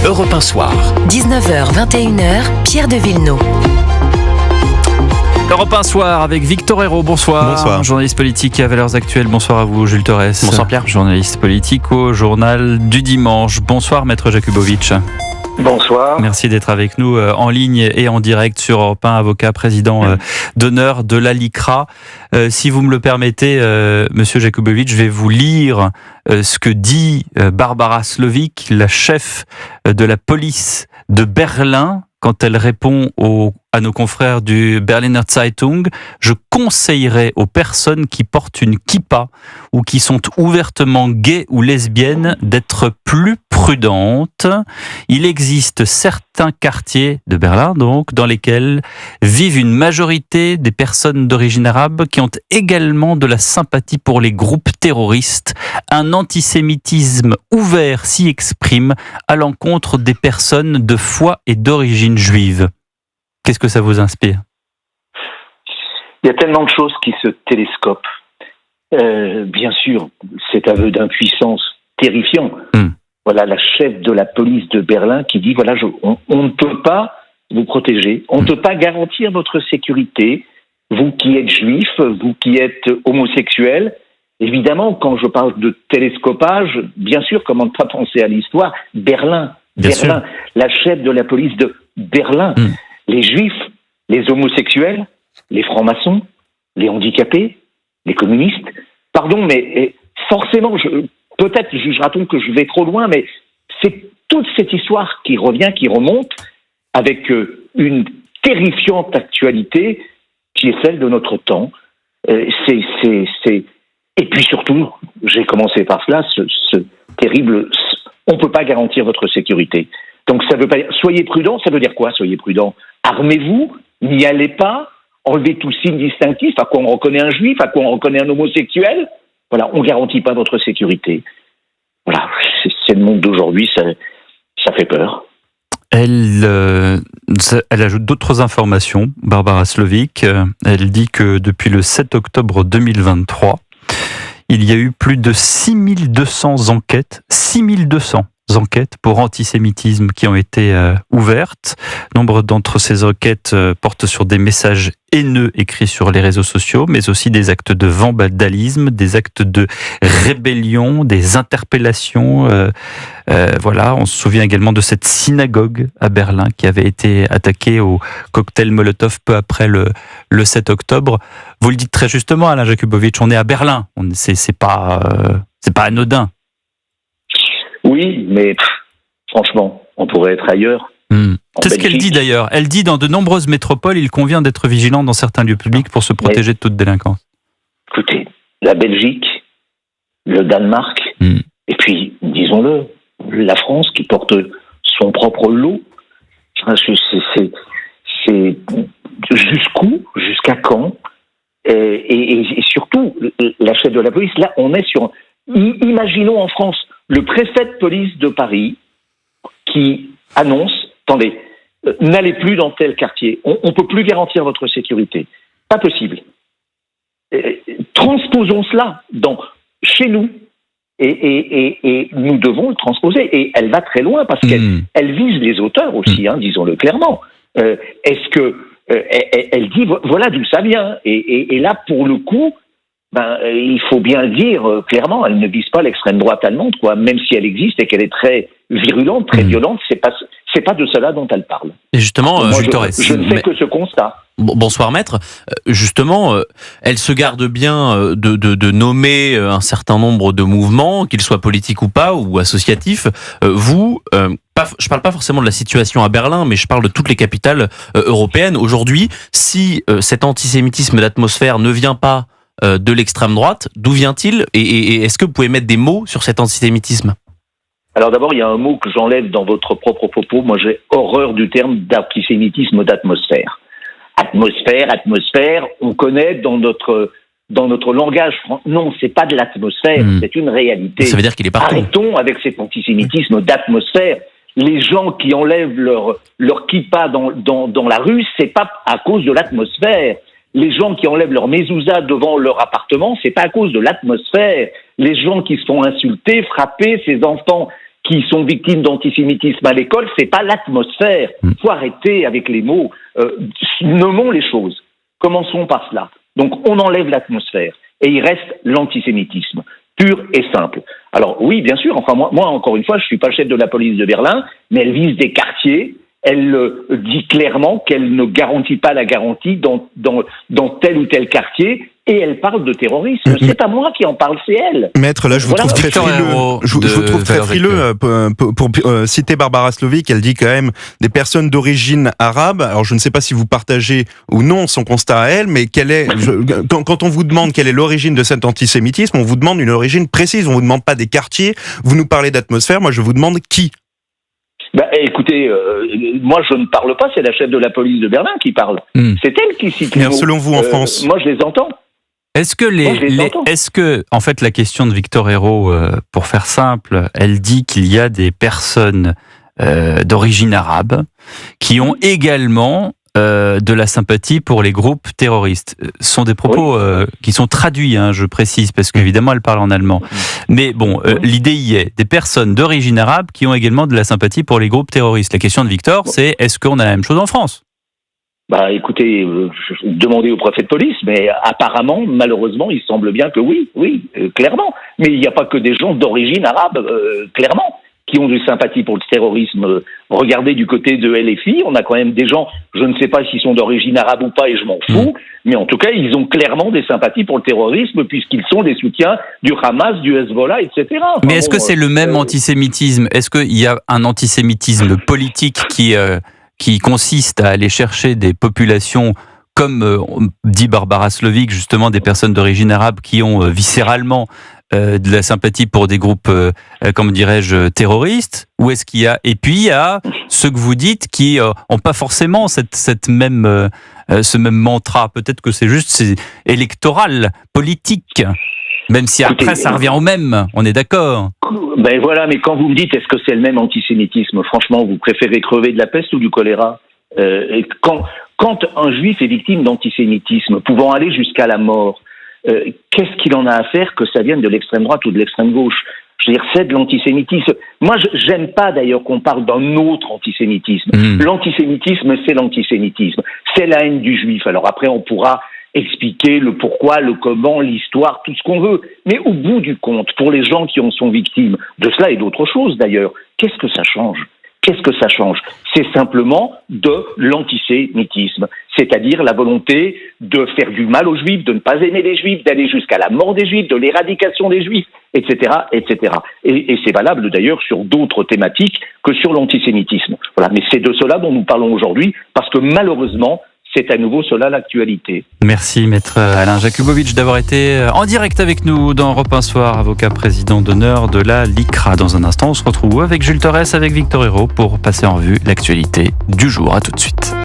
Europe 1 Soir. 19h, 21h, Pierre de Villeneuve. Europe 1 Soir avec Victor Hérault, bonsoir. Bonsoir. Journaliste politique à Valeurs Actuelles, bonsoir à vous. Jules Torres. Bonsoir Pierre. Journaliste politique au Journal du Dimanche. Bonsoir Maître Jakubowicz. Bonsoir. Merci d'être avec nous en ligne et en direct sur Europe 1, avocat, président d'honneur de la LICRA. Si vous me le permettez, Monsieur Jakubowicz, je vais vous lire ce que dit Barbara Slovic, la chef de la police de Berlin, quand elle répond à nos confrères du Berliner Zeitung. Je conseillerais aux personnes qui portent une kippa ou qui sont ouvertement gays ou lesbiennes d'être plus prudentes. Il existe certains quartiers de Berlin, donc, dans lesquels vivent une majorité des personnes d'origine arabe qui ont également de la sympathie pour les groupes terroristes. Un antisémitisme ouvert s'y exprime à l'encontre des personnes de foi et d'origine juive. Qu'est-ce que ça vous inspire ? Il y a tellement de choses qui se télescopent. Bien sûr, cet aveu d'impuissance terrifiant. Voilà la chef de la police de Berlin qui dit voilà, on ne peut pas vous protéger, on ne peut pas garantir votre sécurité. Vous qui êtes juif, vous qui êtes homosexuel. Évidemment, quand je parle de télescopage, bien sûr, comment ne pas penser à l'histoire ? Berlin, la chef de la police de Berlin. Les juifs, les homosexuels, les francs-maçons, les handicapés, les communistes. Pardon, mais forcément, peut-être jugera-t-on que je vais trop loin, mais c'est toute cette histoire qui revient, qui remonte, avec une terrifiante actualité qui est celle de notre temps. Et puis surtout, j'ai commencé par cela, ce terrible... On ne peut pas garantir votre sécurité. Donc ça veut pas dire... Soyez prudents, ça veut dire quoi, soyez prudents ? Armez-vous, n'y allez pas, enlevez tout signe distinctif, à quoi on reconnaît un juif, à quoi on reconnaît un homosexuel. Voilà, on ne garantit pas votre sécurité. Voilà, c'est le monde d'aujourd'hui, ça fait peur. Elle ajoute d'autres informations, Barbara Slovic. Elle dit que depuis le 7 octobre 2023, il y a eu plus de 6200 enquêtes, 6200 enquêtes pour antisémitisme qui ont été ouvertes. Nombre d'entre ces enquêtes portent sur des messages haineux écrits sur les réseaux sociaux, mais aussi des actes de vandalisme, des actes de rébellion, des interpellations. Voilà, on se souvient également de cette synagogue à Berlin qui avait été attaquée au cocktail Molotov peu après le 7 octobre. Vous le dites très justement, Alain Jakubowicz, on est à Berlin. C'est pas anodin. Oui, mais franchement, on pourrait être ailleurs. C'est ce qu'elle dit d'ailleurs. Elle dit dans de nombreuses métropoles, il convient d'être vigilant dans certains lieux publics pour se protéger de toute délinquance. Écoutez, la Belgique, le Danemark, et puis, disons-le, la France qui porte son propre lot. C'est jusqu'où, jusqu'à quand, et surtout, la chef de la police, là, on est sur... Imaginons en France le préfet de police de Paris qui annonce, attendez, n'allez plus dans tel quartier, on ne peut plus garantir votre sécurité. Pas possible. Transposons cela chez nous, et nous devons le transposer. Et elle va très loin parce qu'elle vise les auteurs aussi, disons-le clairement. Est-ce que elle dit voilà d'où ça vient, et là pour le coup, il faut bien le dire clairement, elle ne vise pas l'extrême droite allemande, quoi, même si elle existe et qu'elle est très virulente, très violente, c'est pas de cela dont elle parle. Et justement, Jules Torres, je ne fais que ce constat. Bonsoir maître. Justement, elle se garde bien de nommer un certain nombre de mouvements, qu'ils soient politiques ou pas, ou associatifs. Je parle pas forcément de la situation à Berlin, mais je parle de toutes les capitales européennes. Aujourd'hui, si cet antisémitisme d'atmosphère ne vient pas de l'extrême droite, d'où vient-il ? Et est-ce que vous pouvez mettre des mots sur cet antisémitisme ? Alors d'abord, il y a un mot que j'enlève dans votre propre propos. Moi, j'ai horreur du terme d'antisémitisme d'atmosphère. Atmosphère, on connaît dans notre langage. Non, c'est pas de l'atmosphère, c'est une réalité. Ça veut dire qu'il est partout. Arrêtons avec cet antisémitisme d'atmosphère. Les gens qui enlèvent leur kippa dans la rue, c'est pas à cause de l'atmosphère. Les gens qui enlèvent leur mezouza devant leur appartement, c'est pas à cause de l'atmosphère. Les gens qui se font insulter, frapper, ces enfants qui sont victimes d'antisémitisme à l'école, c'est pas l'atmosphère. Faut arrêter avec les mots. Nommons les choses. Commençons par cela. Donc, on enlève l'atmosphère et il reste l'antisémitisme, pur et simple. Alors, oui, bien sûr, enfin, moi, encore une fois, je suis pas chef de la police de Berlin, mais elle vise des quartiers. Elle dit clairement qu'elle ne garantit pas la garantie dans tel ou tel quartier, et elle parle de terrorisme. C'est pas moi qui en parle, c'est elle. Maître, là, je vous trouve très frileux. Je vous trouve très frileux pour citer Barbara Slovic. Elle dit quand même des personnes d'origine arabe. Alors, je ne sais pas si vous partagez ou non son constat à elle, mais quand on vous demande quelle est l'origine de cet antisémitisme, on vous demande une origine précise. On vous demande pas des quartiers. Vous nous parlez d'atmosphère. Moi, je vous demande qui. Écoutez, moi je ne parle pas, c'est la chef de la police de Berlin qui parle. C'est elle qui cite les mots. Selon vous, en France, moi je les entends. Est-ce que en fait, la question de Victor Hérault, pour faire simple, elle dit qu'il y a des personnes d'origine arabe qui ont également de la sympathie pour les groupes terroristes. Ce sont des propos qui sont traduits, je précise, parce qu'évidemment, elle parle en allemand. Mais bon, l'idée y est. Des personnes d'origine arabe qui ont également de la sympathie pour les groupes terroristes. La question de Victor, c'est est-ce qu'on a la même chose en France ? Écoutez, demandez au préfet de police, mais apparemment, malheureusement, il semble bien que oui, clairement. Mais il n'y a pas que des gens d'origine arabe, clairement, qui ont des sympathies pour le terrorisme. Regardez du côté de LFI, on a quand même des gens, je ne sais pas s'ils sont d'origine arabe ou pas, et je m'en fous, mais en tout cas, ils ont clairement des sympathies pour le terrorisme, puisqu'ils sont des soutiens du Hamas, du Hezbollah, etc. Enfin, mais est-ce que c'est le même antisémitisme ? Est-ce qu'il y a un antisémitisme politique qui consiste à aller chercher des populations, comme dit Barbara Slovic, justement des personnes d'origine arabe qui ont viscéralement de la sympathie pour des groupes, comment dirais-je, terroristes, ou est-ce qu'il y a, et puis il y a ceux que vous dites qui ont pas forcément cette même ce même mantra. Peut-être que c'est électoral, politique, même si après ça revient au même. On est d'accord. Voilà, mais quand vous me dites est-ce que c'est le même antisémitisme, franchement, vous préférez crever de la peste ou du choléra ? Quand un juif est victime d'antisémitisme, pouvant aller jusqu'à la mort, qu'est-ce qu'il en a à faire que ça vienne de l'extrême droite ou de l'extrême gauche ? Je veux dire, c'est de l'antisémitisme. Moi, j'aime pas d'ailleurs qu'on parle d'un autre antisémitisme. L'antisémitisme, c'est l'antisémitisme. C'est la haine du juif. Alors après, on pourra expliquer le pourquoi, le comment, l'histoire, tout ce qu'on veut. Mais au bout du compte, pour les gens qui en sont victimes, de cela et d'autres choses d'ailleurs, qu'est-ce que ça change ? Qu'est-ce que ça change ? C'est simplement de l'antisémitisme, c'est-à-dire la volonté de faire du mal aux Juifs, de ne pas aimer les Juifs, d'aller jusqu'à la mort des Juifs, de l'éradication des Juifs, etc., etc. Et c'est valable d'ailleurs sur d'autres thématiques que sur l'antisémitisme. Voilà, mais c'est de cela dont nous parlons aujourd'hui, parce que malheureusement, c'est à nouveau cela l'actualité. Merci Maître Alain Jakubowicz d'avoir été en direct avec nous dans Europe 1 Soir, avocat président d'honneur de la LICRA. Dans un instant, on se retrouve avec Jules Torres, avec Victor Hérault pour passer en revue l'actualité du jour. À tout de suite.